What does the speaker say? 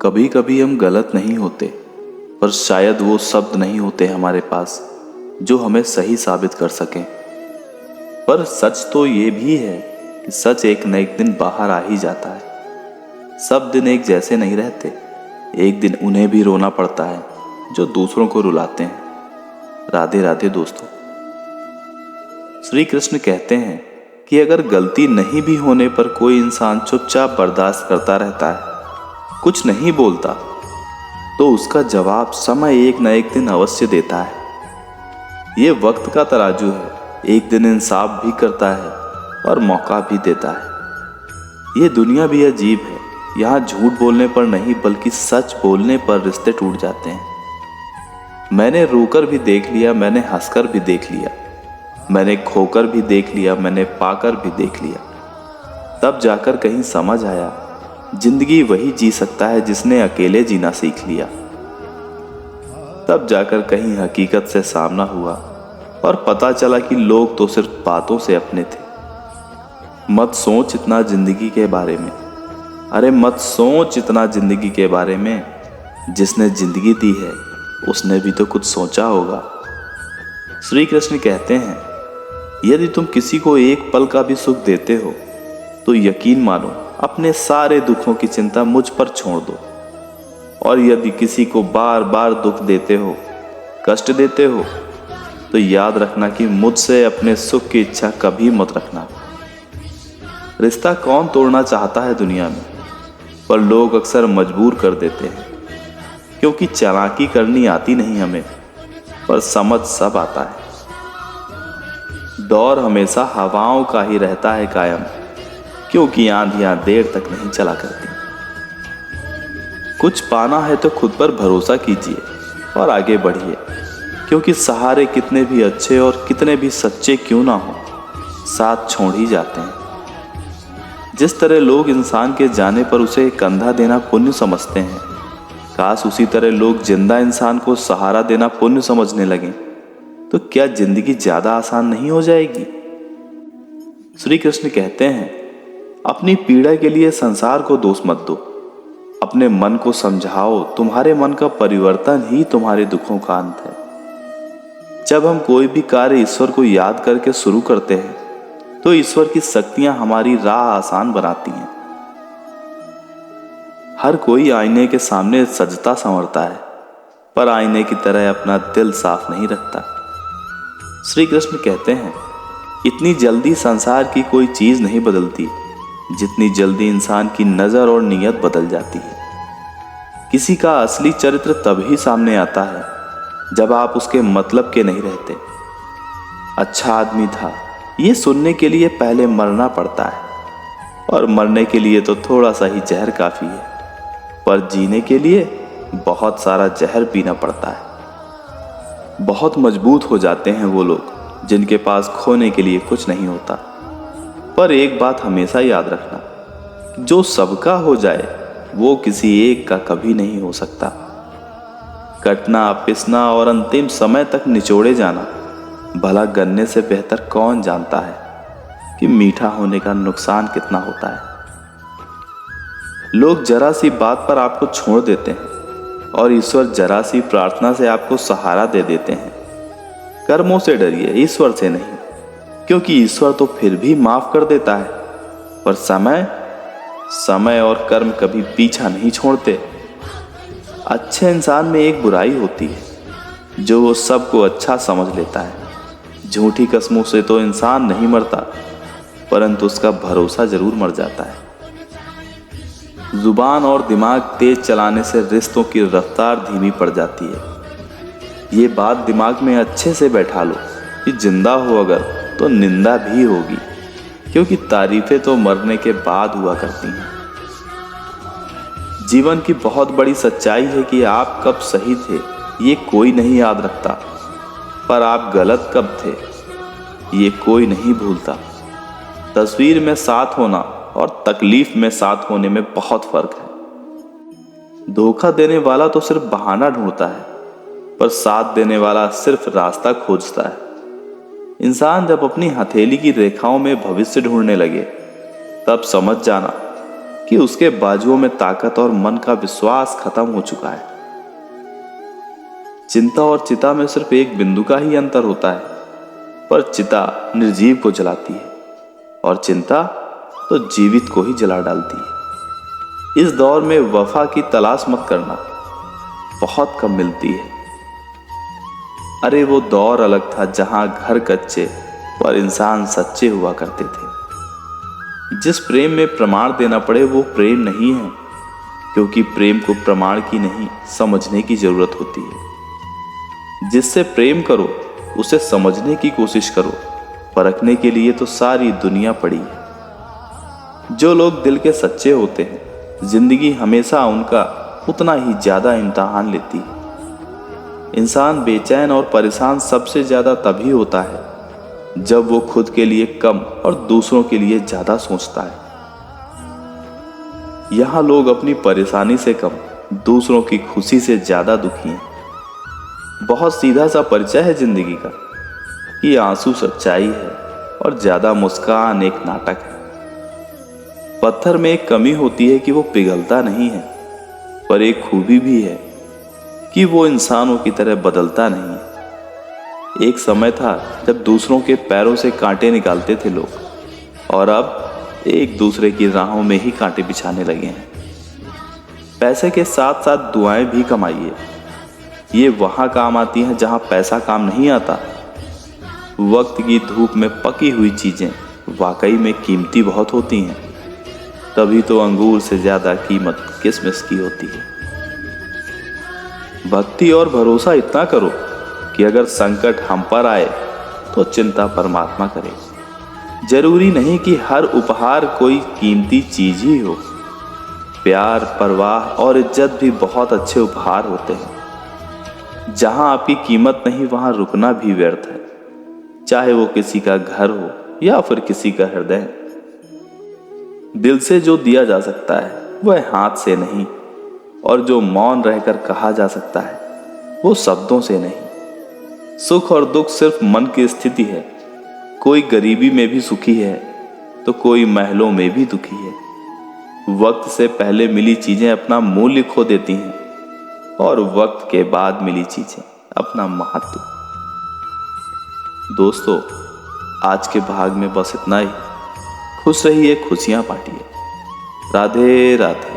कभी कभी हम गलत नहीं होते, पर शायद वो शब्द नहीं होते हमारे पास जो हमें सही साबित कर सकें। पर सच तो ये भी है कि सच एक न एक दिन बाहर आ ही जाता है। सब दिन एक जैसे नहीं रहते। एक दिन उन्हें भी रोना पड़ता है जो दूसरों को रुलाते हैं। राधे राधे दोस्तों। श्री कृष्ण कहते हैं कि अगर गलती नहीं भी होने पर कोई इंसान चुपचाप बर्दाश्त करता रहता है, कुछ नहीं बोलता, तो उसका जवाब समय एक न एक दिन अवश्य देता है। ये वक्त का तराजू है, एक दिन इंसाफ भी करता है और मौका भी देता है। ये दुनिया भी अजीब है, यहाँ झूठ बोलने पर नहीं बल्कि सच बोलने पर रिश्ते टूट जाते हैं। मैंने रोकर भी देख लिया, मैंने हंसकर भी देख लिया, मैंने खोकर भी देख लिया, मैंने पाकर भी देख लिया। तब जाकर कहीं समझ आया, जिंदगी वही जी सकता है जिसने अकेले जीना सीख लिया। तब जाकर कहीं हकीकत से सामना हुआ और पता चला कि लोग तो सिर्फ बातों से अपने थे। मत सोच इतना जिंदगी के बारे में, अरे मत सोच इतना जिंदगी के बारे में। जिसने जिंदगी दी है उसने भी तो कुछ सोचा होगा। श्री कृष्ण कहते हैं, यदि तुम किसी को एक पल का भी सुख देते हो तो यकीन मानो अपने सारे दुखों की चिंता मुझ पर छोड़ दो। और यदि किसी को बार बार दुख देते हो, कष्ट देते हो, तो याद रखना कि मुझसे अपने सुख की इच्छा कभी मत रखना। रिश्ता कौन तोड़ना चाहता है दुनिया में, पर लोग अक्सर मजबूर कर देते हैं। क्योंकि चालाकी करनी आती नहीं हमें, पर समझ सब आता है। दौर हमेशा हवाओं का ही रहता है कायम, क्योंकि आंधियां देर तक नहीं चला करती। कुछ पाना है तो खुद पर भरोसा कीजिए और आगे बढ़िए, क्योंकि सहारे कितने भी अच्छे और कितने भी सच्चे क्यों ना हो, साथ छोड़ ही जाते हैं। जिस तरह लोग इंसान के जाने पर उसे कंधा देना पुण्य समझते हैं, काश उसी तरह लोग जिंदा इंसान को सहारा देना पुण्य समझने लगें, तो क्या जिंदगी ज्यादा आसान नहीं हो जाएगी। श्री कृष्ण कहते हैं, अपनी पीड़ा के लिए संसार को दोष मत दो, अपने मन को समझाओ। तुम्हारे मन का परिवर्तन ही तुम्हारे दुखों का अंत है। जब हम कोई भी कार्य ईश्वर को याद करके शुरू करते हैं तो ईश्वर की शक्तियां हमारी राह आसान बनाती हैं। हर कोई आईने के सामने सजता संवरता है, पर आईने की तरह अपना दिल साफ नहीं रखता। श्री कृष्ण कहते हैं, इतनी जल्दी संसार की कोई चीज नहीं बदलती जितनी जल्दी इंसान की नजर और नीयत बदल जाती है। किसी का असली चरित्र तभी सामने आता है जब आप उसके मतलब के नहीं रहते। अच्छा आदमी था, ये सुनने के लिए पहले मरना पड़ता है, और मरने के लिए तो थोड़ा सा ही जहर काफी है, पर जीने के लिए बहुत सारा जहर पीना पड़ता है। बहुत मजबूत हो जाते हैं वो लोग जिनके पास खोने के लिए कुछ नहीं होता। पर एक बात हमेशा याद रखना, जो सबका हो जाए वो किसी एक का कभी नहीं हो सकता। कटना, पिसना और अंतिम समय तक निचोड़े जाना, भला गन्ने से बेहतर कौन जानता है कि मीठा होने का नुकसान कितना होता है। लोग जरा सी बात पर आपको छोड़ देते हैं और ईश्वर जरा सी प्रार्थना से आपको सहारा दे देते हैं। कर्मों से डरिए, ईश्वर से नहीं, क्योंकि ईश्वर तो फिर भी माफ कर देता है, पर समय और कर्म कभी पीछा नहीं छोड़ते। अच्छे इंसान में एक बुराई होती है, जो वो सबको अच्छा समझ लेता है। झूठी कस्मों से तो इंसान नहीं मरता, परंतु उसका भरोसा जरूर मर जाता है। जुबान और दिमाग तेज चलाने से रिश्तों की रफ्तार धीमी पड़ जाती है। ये बात दिमाग में अच्छे से बैठा लो कि जिंदा हो अगर तो निंदा भी होगी, क्योंकि तारीफें तो मरने के बाद हुआ करती हैं। जीवन की बहुत बड़ी सच्चाई है कि आप कब सही थे ये कोई नहीं याद रखता, पर आप गलत कब थे ये कोई नहीं भूलता। तस्वीर में साथ होना और तकलीफ में साथ होने में बहुत फर्क है। धोखा देने वाला तो सिर्फ बहाना ढूंढता है, पर साथ देने वाला सिर्फ रास्ता खोजता है। इंसान जब अपनी हथेली की रेखाओं में भविष्य ढूंढने लगे, तब समझ जाना कि उसके बाजुओं में ताकत और मन का विश्वास खत्म हो चुका है। चिंता और चिता में सिर्फ एक बिंदु का ही अंतर होता है, पर चिता निर्जीव को जलाती है और चिंता तो जीवित को ही जला डालती है। इस दौर में वफा की तलाश मत करना, बहुत कम मिलती है। अरे वो दौर अलग था जहां घर कच्चे पर इंसान सच्चे हुआ करते थे। जिस प्रेम में प्रमाण देना पड़े वो प्रेम नहीं है, क्योंकि प्रेम को प्रमाण की नहीं समझने की जरूरत होती है। जिससे प्रेम करो उसे समझने की कोशिश करो, परखने के लिए तो सारी दुनिया पड़ी है। जो लोग दिल के सच्चे होते हैं, जिंदगी हमेशा उनका उतना ही ज्यादा इम्तिहान लेती है। इंसान बेचैन और परेशान सबसे ज्यादा तभी होता है जब वो खुद के लिए कम और दूसरों के लिए ज्यादा सोचता है। यहां लोग अपनी परेशानी से कम दूसरों की खुशी से ज्यादा दुखी हैं। बहुत सीधा सा परिचय है जिंदगी का कि आंसू सच्चाई है और ज्यादा मुस्कान एक नाटक है। पत्थर में एक कमी होती है कि वो पिघलता नहीं है, पर एक खूबी भी है कि वो इंसानों की तरह बदलता नहीं है। एक समय था जब दूसरों के पैरों से कांटे निकालते थे लोग, और अब एक दूसरे की राहों में ही कांटे बिछाने लगे हैं। पैसे के साथ साथ दुआएं भी कमाइए, ये वहां काम आती हैं जहां पैसा काम नहीं आता। वक्त की धूप में पकी हुई चीजें वाकई में कीमती बहुत होती हैं, तभी तो अंगूर से ज्यादा कीमत किशमिश की होती है। भक्ति और भरोसा इतना करो कि अगर संकट हम पर आए तो चिंता परमात्मा करे। जरूरी नहीं कि हर उपहार कोई कीमती चीज ही हो। प्यार, परवाह और इज्जत भी बहुत अच्छे उपहार होते हैं। जहां आपकी कीमत नहीं वहां रुकना भी व्यर्थ है, चाहे वो किसी का घर हो या फिर किसी का हृदय। दिल से जो दिया जा सकता है वह हाथ से नहीं, और जो मौन रहकर कहा जा सकता है वो शब्दों से नहीं। सुख और दुख सिर्फ मन की स्थिति है। कोई गरीबी में भी सुखी है तो कोई महलों में भी दुखी है। वक्त से पहले मिली चीजें अपना मूल्य खो देती हैं, और वक्त के बाद मिली चीजें अपना महत्व। दोस्तों, आज के भाग में बस इतना ही। खुश रहिए, खुशियां बांटिए। राधे राधे।